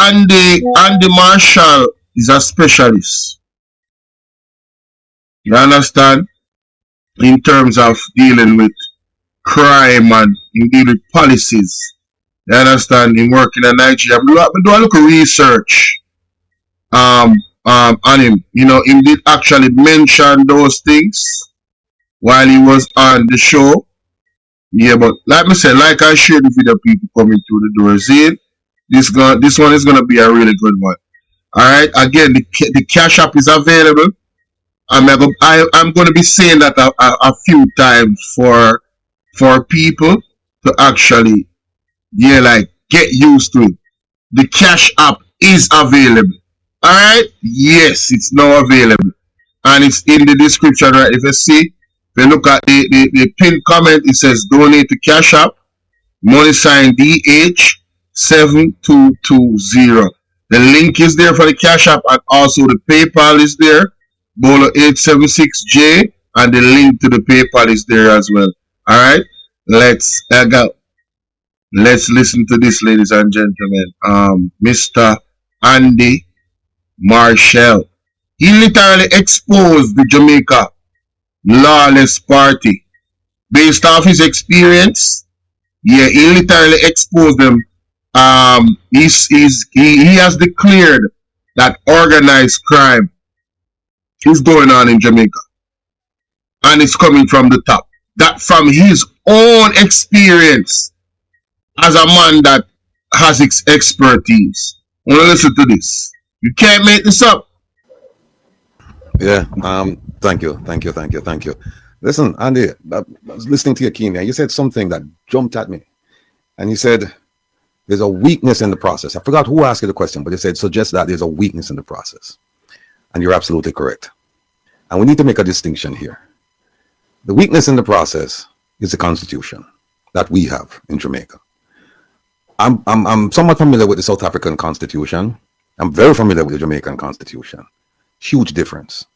Andy Marshall is a specialist. You understand? In terms of dealing with crime and in dealing with policies. You understand? In working in Nigeria. I do a little research on him. You know, he did actually mention those things while he was on the show. Yeah, but like I said, like I shared with the people coming through the door, see, this one is gonna be a really good one. Alright, again, the cash app is available. I'm gonna be saying that a few times for people to actually like get used to it. The cash app is available. Alright? Yes, it's now available. And it's in the description, right? If you see, if you look at the pinned comment, it says donate to Cash App, money sign DH7220. The link is there for the Cash App, and also the PayPal is there, BOLO876J, and the link to the PayPal is there as well. Alright, let's go. Let's listen to this, ladies and gentlemen. Mr. Andy Marshall. He literally exposed the Jamaica lawless party based off his experience. Yeah, he literally exposed them. He has declared that organized crime is going on in Jamaica, and it's coming from the top. That from his own experience as a man that has expertise. I want to listen to this. You can't make this up. Yeah. Thank you. Listen, Andy, I was listening to your key, man. You said something that jumped at me, and you said there's a weakness in the process. I forgot who asked you the question, but you said suggest that there's a weakness in the process, and you're absolutely correct. And we need to make a distinction here. The weakness in the process is the Constitution that we have in Jamaica. I'm somewhat familiar with the South African Constitution. I'm very familiar with the Jamaican Constitution. Huge difference.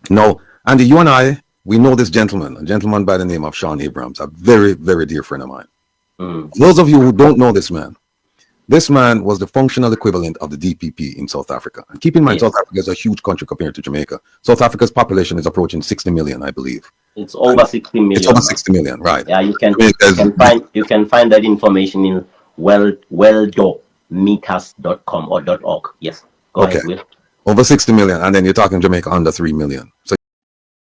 Now, Andy, you and I, we know this gentleman, a gentleman by the name of Sean Abrams, a very, very dear friend of mine. Those of you who don't know this man was the functional equivalent of the DPP in South Africa. And keep in mind, South Africa is a huge country compared to Jamaica. South Africa's population is approaching 60 million, I believe. It's over 60 million. It's over 60 million, right? Yeah, you can find that information in weldometers.com or .org. Yes, go ahead, Will. Over 60 million, and then you're talking Jamaica under 3 million. So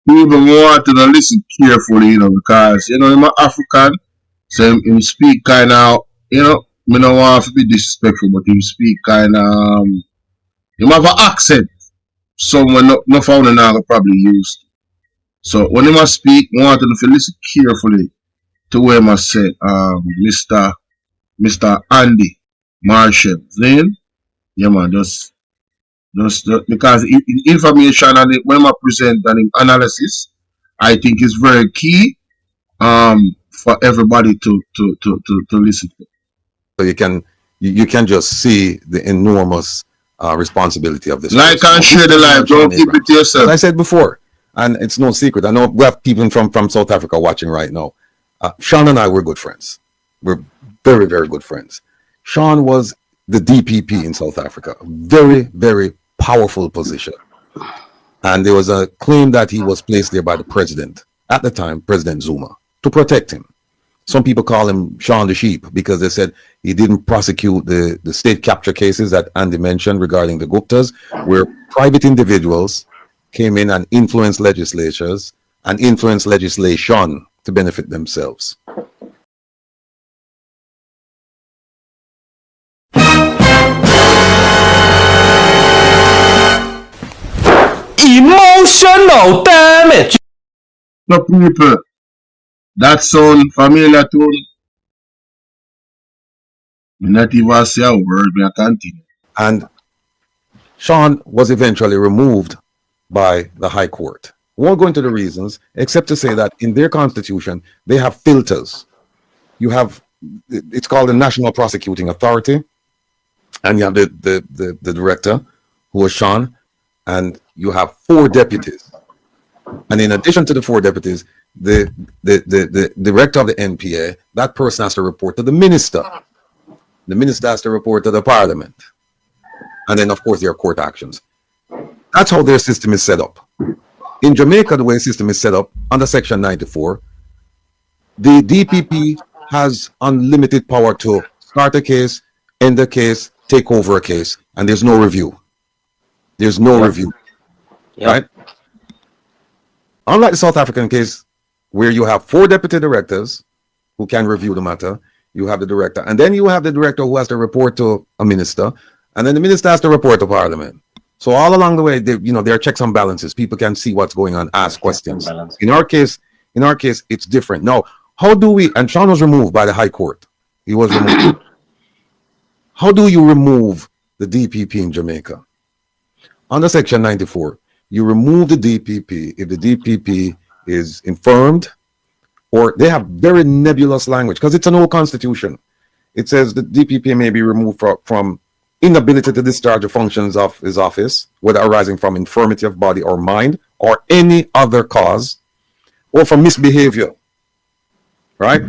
people want to listen carefully, because I'm African, so him speak kind of, I don't want to be disrespectful, but him speak kind of, him have an accent, someone no found now probably used. So when him speak, I want to listen carefully to what him said, Mr. Andy Marshall. Then, yeah man, just because information and when I present an analysis, I think is very key for everybody to listen to. So you can just see the enormous responsibility of this. Like and share the live, don't keep it to yourself. As I said before, and it's no secret, I know we have people from South Africa watching right now. Sean and I were good friends. We're very, very good friends. Sean was the DPP in South Africa, very, very powerful position. And there was a claim that he was placed there by the president, at the time, President Zuma, to protect him. Some people call him Sean the Sheep because they said he didn't prosecute the state capture cases that Andy mentioned regarding the Guptas, where private individuals came in and influenced legislatures and influenced legislation to benefit themselves. Emotional damage. So people, that sound familiar to me. Not even say a word, I continue. And Sean was eventually removed by the High Court. We won't go into the reasons, except to say that in their constitution, they have filters. You have, it's called the National Prosecuting Authority, and you have the director, who was Sean, and you have 4 deputies. And in addition to the 4 deputies, the director of the NPA, that person has to report to the minister. The minister has to report to the parliament. And then, of course, there are court actions. That's how their system is set up. In Jamaica, the way the system is set up, under Section 94, the DPP has unlimited power to start a case, end a case, take over a case, and there's no review. There's no review, right? Unlike the South African case, where you have 4 deputy directors who can review the matter, you have the director, and then you have the director who has to report to a minister, and then the minister has to report to Parliament. So all along the way, there are checks and balances. People can see what's going on, ask questions. In our case, it's different. Now, how do we? And Sean was removed by the High Court. He was removed. How do you remove the DPP in Jamaica? Under Section 94, you remove the DPP if the DPP is infirmed, or they have very nebulous language because it's an old constitution. It says the DPP may be removed from inability to discharge the functions of his office, whether arising from infirmity of body or mind, or any other cause, or from misbehavior. Right?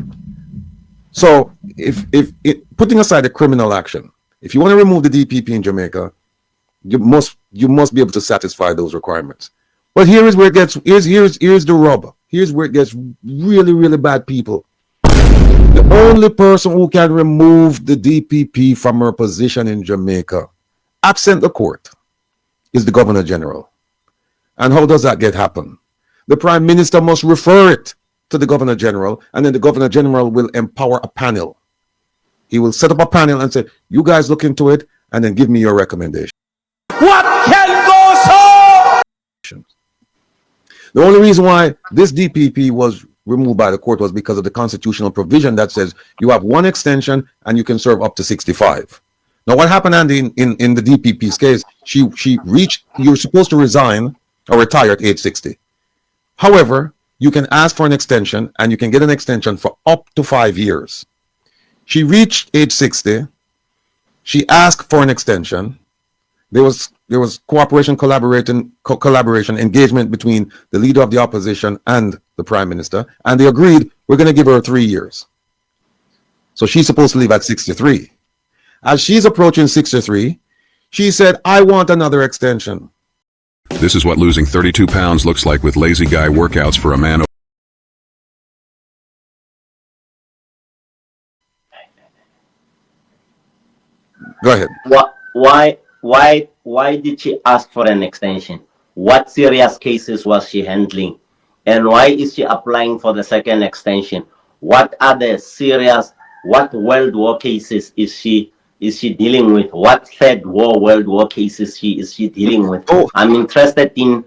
So, if putting aside the criminal action, if you want to remove the DPP in Jamaica, you must be able to satisfy those requirements. But here's where it gets here's the rub. Here's where it gets really, really bad, people. The only person who can remove the DPP from her position in Jamaica, absent the court, is the Governor General. And how does that happen? The Prime Minister must refer it to the Governor General, and then the Governor General will empower a panel. He will set up a panel and say, you guys look into it, and then give me your recommendation. What can go so? The only reason why this DPP was removed by the court was because of the constitutional provision that says you have 1 extension and you can serve up to 65. Now, what happened, Andy, in the DPP's case, you're supposed to resign or retire at age 60. However, you can ask for an extension, and you can get an extension for up to 5 years. She reached age 60. She asked for an extension. There was collaboration, engagement between the leader of the opposition and the Prime Minister, and they agreed, we're going to give her 3 years. So she's supposed to leave at 63. As she's approaching 63, she said, I want another extension. This is what losing 32 pounds looks like with lazy guy workouts for a man. Go ahead. Why did she ask for an extension? What serious cases was she handling? And why is she applying for the second extension? What other what World War cases is she dealing with? What third World War cases is she dealing with? Oh. I'm interested in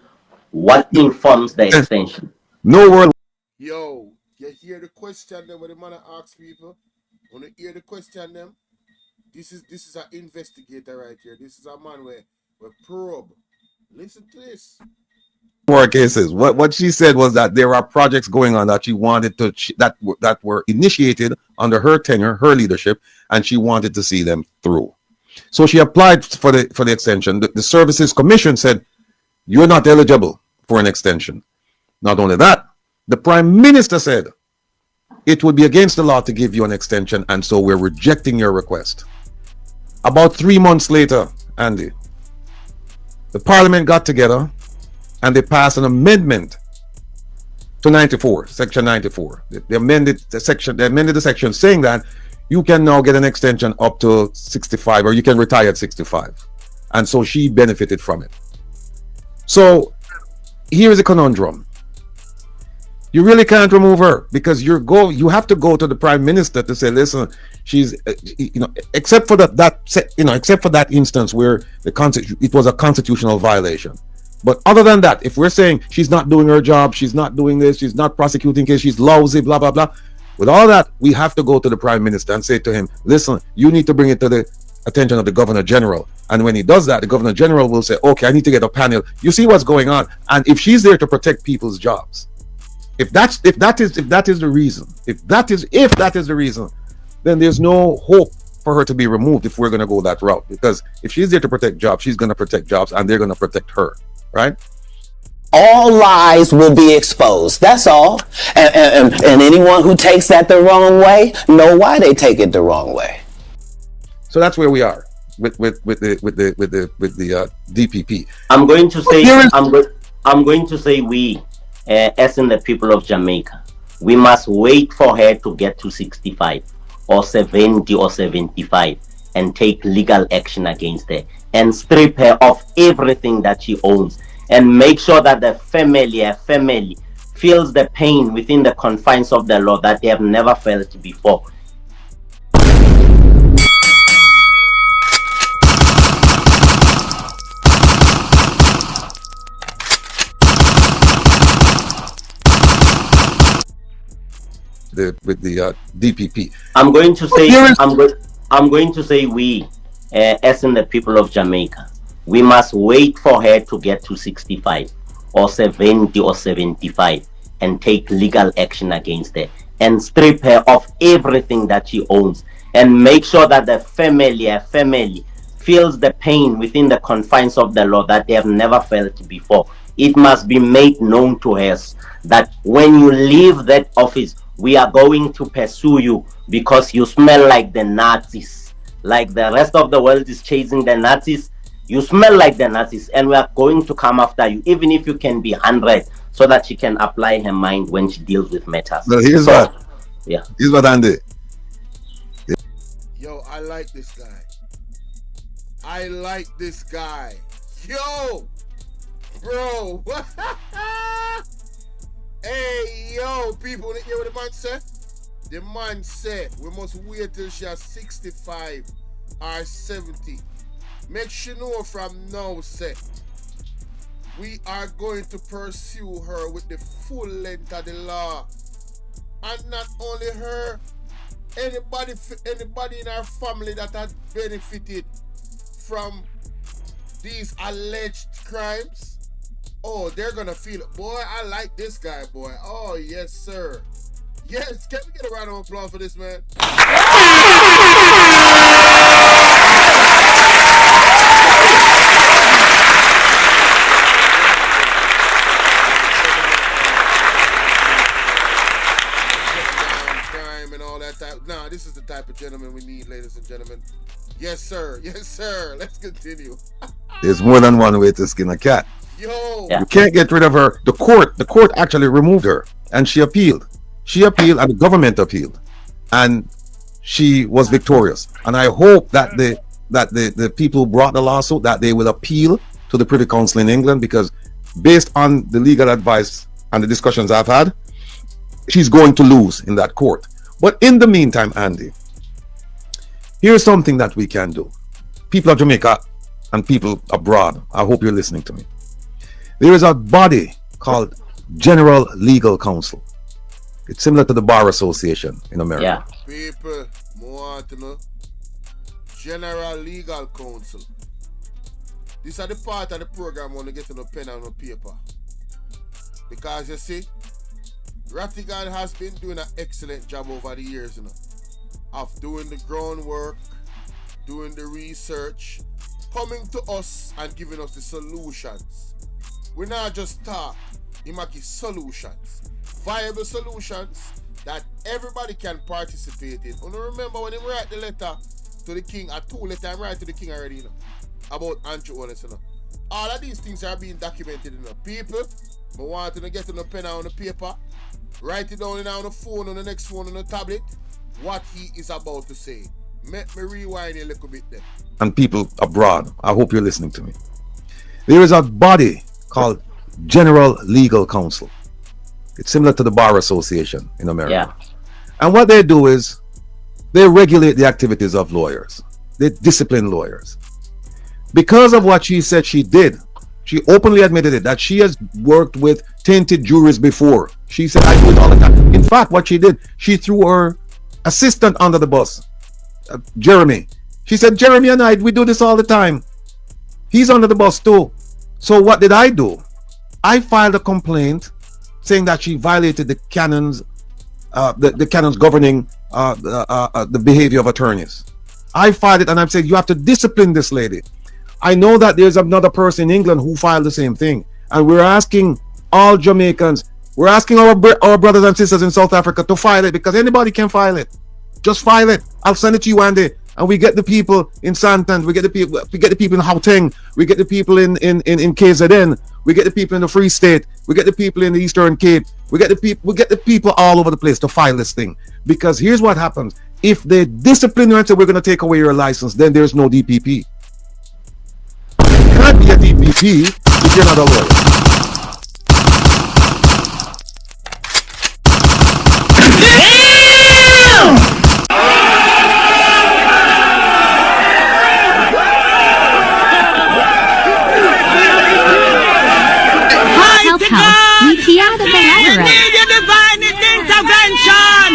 what informs the extension. No world. Yo, you hear the question them when the man asks people? When you hear the question them? This is an investigator right here. This is a man where probe. Listen to this. More cases. What she said was that there are projects going on that she wanted to that were initiated under her tenure, her leadership, and she wanted to see them through. So she applied for the extension. The Services Commission said, you're not eligible for an extension. Not only that, the Prime Minister said it would be against the law to give you an extension, and so we're rejecting your request. About 3 months later, Andy, the Parliament got together and they passed an amendment to 94, Section 94. They amended the section saying that you can now get an extension up to 65, or you can retire at 65. And so she benefited from it. So here is a conundrum. You really can't remove her because you have to go to the Prime Minister to say, listen, she's, except for that instance where it was a constitutional violation. But other than that, if we're saying she's not doing her job, she's not doing this, she's not prosecuting case, she's lousy, blah, blah, blah. With all that, we have to go to the Prime Minister and say to him, listen, you need to bring it to the attention of the Governor General. And when he does that, the Governor General will say, okay, I need to get a panel. You see what's going on. And if she's there to protect people's jobs, if that is the reason, then there's no hope for her to be removed if we're going to go that route. Because if she's there to protect jobs, she's going to protect jobs, and they're going to protect her, right? All lies will be exposed. That's all. And anyone who takes that the wrong way, know why they take it the wrong way. So that's where we are. the DPP. I'm going to say There is- I'm going to say we, as in the people of Jamaica, we must wait for her to get to 65 or 70 or 75 and take legal action against her and strip her of everything that she owns and make sure that her family feels the pain within the confines of the law that they have never felt before. With the DPP. I'm going to say There is- I'm going to say we, as in the people of Jamaica, we must wait for her to get to 65 or 70 or 75 and take legal action against her and strip her of everything that she owns and make sure that the family feels the pain within the confines of the law that they have never felt before. It must be made known to her that when you leave that office, we are going to pursue you because you smell like the Nazis. Like the rest of the world is chasing the Nazis, you smell like the Nazis, and we are going to come after you, even if you can be 100, so that she can apply her mind when she deals with matters. Well, here's what Andy. Yo, I like this guy. I like this guy. Yo, bro. Hey, yo, people, you hear what the man said? The man said we must wait till she has 65 or 70. Make sure know from now, say, we are going to pursue her with the full length of the law. And not only her, anybody in our family that has benefited from these alleged crimes. Oh, they're gonna feel it. Boy, I like this guy, boy. Oh, yes, sir. Yes, can we get a round of applause for this, man? Crime and all that type. Nah, this is the type of gentleman we need, ladies and gentlemen. Yes, sir. Yes, sir. Let's continue. There's more than one way to skin a cat. Yo. Yeah. You can't get rid of her. The court actually removed her, and she appealed. She appealed, and the government appealed, and she was victorious. And I hope that the people who brought the lawsuit, that they will appeal to the Privy Council in England, because based on the legal advice and the discussions I've had, she's going to lose in that court. But in the meantime, Andy, here's something that we can do. People of Jamaica and people abroad, I hope you're listening to me. There is a body called General Legal Counsel. It's similar to the Bar Association in America. Yeah. People, more want to know. General Legal Counsel. This is the part of the program when you get on a pen and a paper. Because you see, Rattigan has been doing an excellent job over the years, you know, of doing the groundwork, doing the research, coming to us and giving us the solutions. We're not just talk, he might give solutions, viable solutions that everybody can participate in. And remember when he write the letter to the king, a 2 letter I write to the king already, you know, about anti-owners, you know. All of these things are being documented, you know. People, I want to get on a pen on the paper, write it down on the phone, on the next phone, on the tablet, what he is about to say. Let me rewind a little bit there. And people abroad, I hope you're listening to me. There is a body called General Legal Counsel. It's similar to the Bar Association in America. Yeah. And what they do is they regulate the activities of lawyers. They discipline lawyers. Because of what she said she did, she openly admitted it, that she has worked with tainted juries before. She said, I do it all the time. In fact, what she did, she threw her assistant under the bus, Jeremy. She said, Jeremy and I, we do this all the time. He's under the bus too. So what did I do? I filed a complaint saying that she violated the canons, the canons governing the behavior of attorneys. I filed it and I've said, you have to discipline this lady. I know that there's another person in England who filed the same thing. And we're asking all Jamaicans, we're asking our brothers and sisters in South Africa to file it, because anybody can file it. Just file it. I'll send it to you, Andy, and we get the people in Santan, we get the people in Gauteng, we get the people in KZN, we get the people in the Free State, we get the people in the Eastern Cape, we get the people all over the place to file this thing. Because here's what happens: if they discipline you and say we're going to take away your license, then there's no DPP. You can't be a DPP if you're not a lawyer. We need your divine intervention.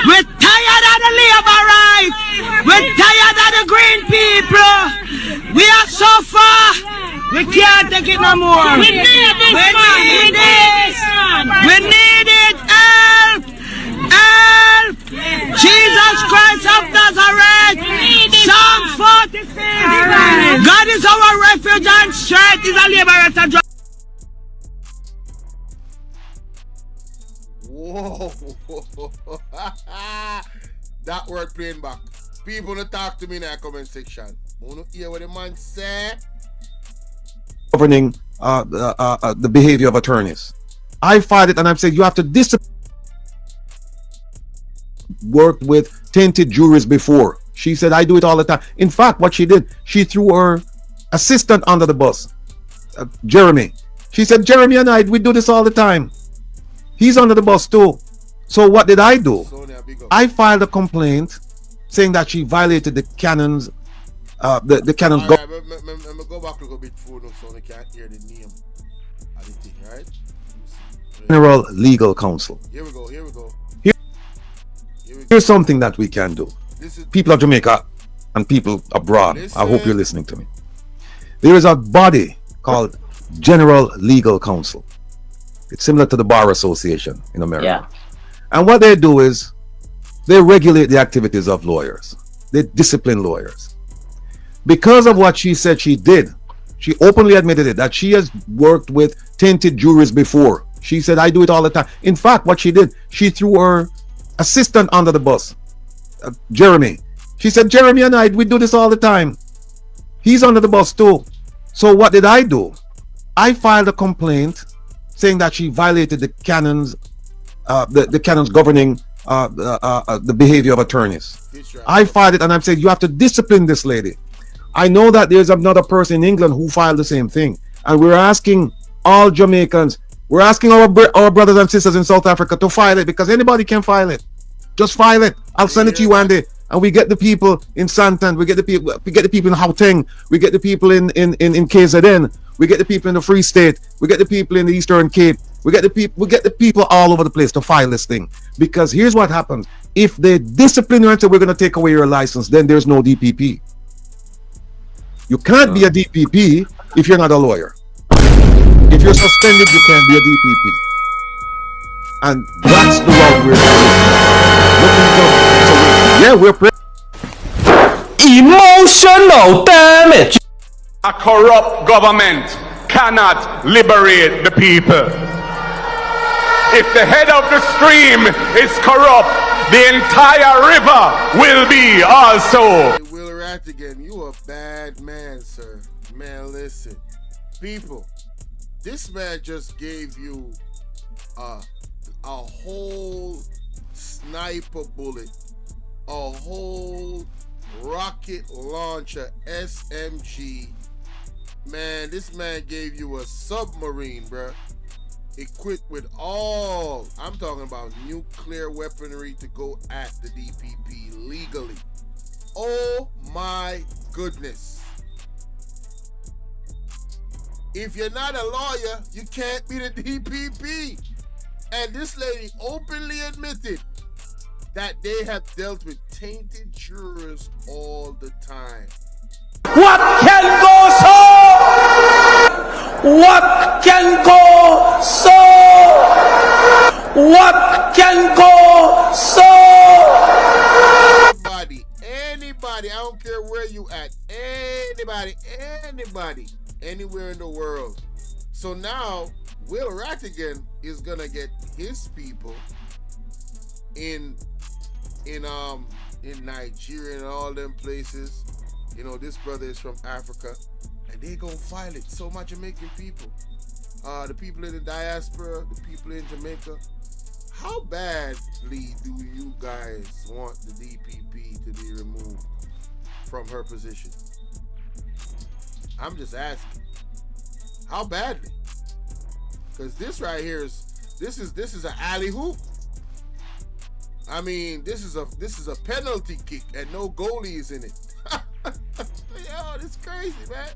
We're tired of the labor rights. We're tired of the green people. We are so far. We can't take it no more. We need this. We need this. We need it. Help! Help! Jesus Christ of Nazareth. Psalm 46. God is our refuge and strength. Is a liberator. Whoa. That word playing back. People don't talk to me in the comment section. Wanna hear what the man say? Governing the behavior of attorneys. I filed it and I've said you have to discipline. Worked with tainted juries before. She said I do it all the time. In fact, what she did, she threw her assistant under the bus, Jeremy. She said, Jeremy and we do this all the time. He's under the bus too. So what did I do? I filed a complaint saying that she violated the canons, the canons. All right, let me go back a little bit further so I can't hear the name of the thing, right? General Legal Counsel. Here we go. Here's something that we can do. People of Jamaica and people abroad, I hope you're listening to me. There is a body called General Legal Counsel. It's similar to the Bar Association in America. Yeah. And what they do is they regulate the activities of lawyers. They discipline lawyers. Because of what she said she did, she openly admitted it, that she has worked with tainted juries before. She said, I do it all the time. In fact, what she did, she threw her assistant under the bus, Jeremy. She said, Jeremy and we do this all the time. He's under the bus too. So what did I do? I filed a complaint saying that she violated the canons, the canons governing the behavior of attorneys. I filed it and I've said you have to discipline this lady. I know that there's another person in England who filed the same thing, and we're asking all Jamaicans, we're asking our brothers and sisters in South Africa to file it, because anybody can file it. Just file it. I'll send it to you one day. And we get the people in Santan, we get the people in Gauteng, we get the people in KZN, we get the people in the Free State, we get the people in the Eastern Cape, we get the people all over the place to file this thing. Because here's what happens: if they discipline you and say we're going to take away your license, then there's no DPP. You can't be a DPP if you're not a lawyer. If you're suspended, you can't be a DPP. And that's the route we're looking Emotional damage. A corrupt government cannot liberate the people. If the head of the stream is corrupt, the entire river will be also. Hey, Will Rattigan, you a bad man, sir. Man, listen. People, this man just gave you a whole sniper bullet, a whole rocket launcher SMG. Man, this man gave you a submarine, bruh, equipped with all, I'm talking about nuclear weaponry to go at the DPP legally. Oh my goodness. If you're not a lawyer, you can't be the DPP. And this lady openly admitted that they have dealt with tainted jurors all the time. What can go so? What can go so? What can go so? Anybody, I don't care where you at, anybody, anywhere in the world. So now, Will Rattigan is gonna get his people in in Nigeria and all them places. You know, this brother is from Africa, and they gonna file it. So much Jamaican people, the people in the diaspora, the people in Jamaica. How badly do you guys want the DPP to be removed from her position? I'm just asking. How badly? Because this right here is this is an alley hoop. I mean, this is a penalty kick and no goalies in it. Yo, this is crazy, man.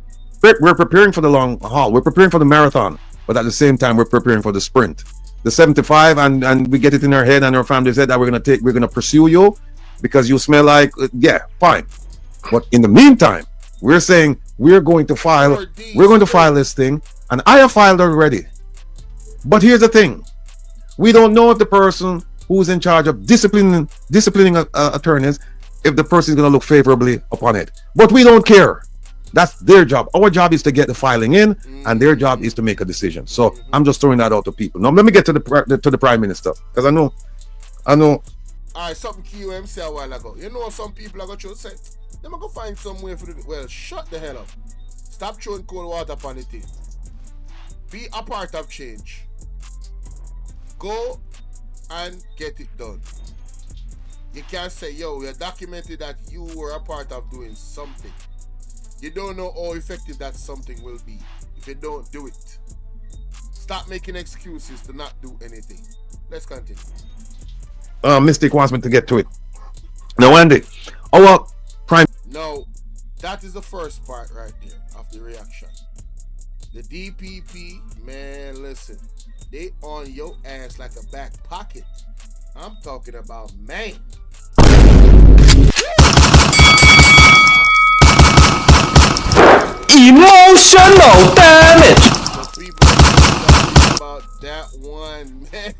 We're preparing for the long haul. We're preparing for the marathon, but at the same time, we're preparing for the sprint. The 75, and we get it in our head, and our family said that we're gonna pursue you because you smell like, yeah, fine. But in the meantime, we're saying we're going to file this thing, and I have filed already. But here's the thing: we don't know if the person who's in charge of disciplining attorneys, if the person is going to look favorably upon it. But we don't care. That's their job. Our job is to get the filing in, and their job is to make a decision. So I'm just throwing that out to people. Now let me get to the Prime Minister, because I know. All right, something QM said a while ago. You know, some people are going to say, they're going to find some way for it. Well, shut the hell up. Stop throwing cold water upon the thing. Be a part of change. Go and get it done. You can't say, yo, you're documented that you were a part of doing something. You don't know how effective that something will be if you don't do it. Stop making excuses to not do anything. Let's continue. Mystic wants me to get to it. Now, Andy, our Prime... No, that is the first part right there of the reaction. The DPP, man, listen. They on your ass like a back pocket. I'm talking about, man. Emotional damage. So people talking about that one, man.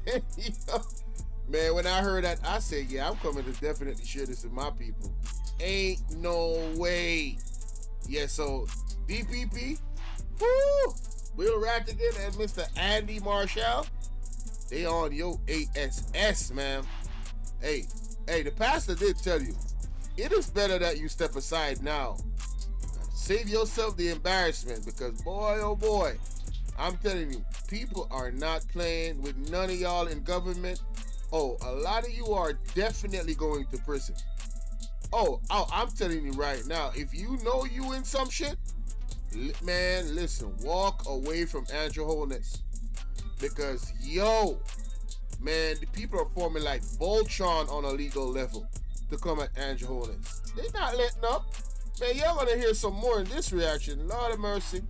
Man, when I heard that, I said, yeah, I'm coming to definitely share this with my people. Ain't no way. Yeah, so DPP, woo, Will Rattigan and Mr. Andy Marshall, they on your ASS, man. Hey, the pastor did tell you, it is better that you step aside now. Save yourself the embarrassment, because boy, oh boy, I'm telling you, people are not playing with none of y'all in government. Oh, a lot of you are definitely going to prison. Oh, I'm telling you right now, if you know you in some shit, man, listen, walk away from Andrew Holness. Because, yo, man, the people are forming like Voltron on a legal level to come at Andrew Holness. They're not letting up. Man, y'all gonna hear some more in this reaction. Lord of mercy.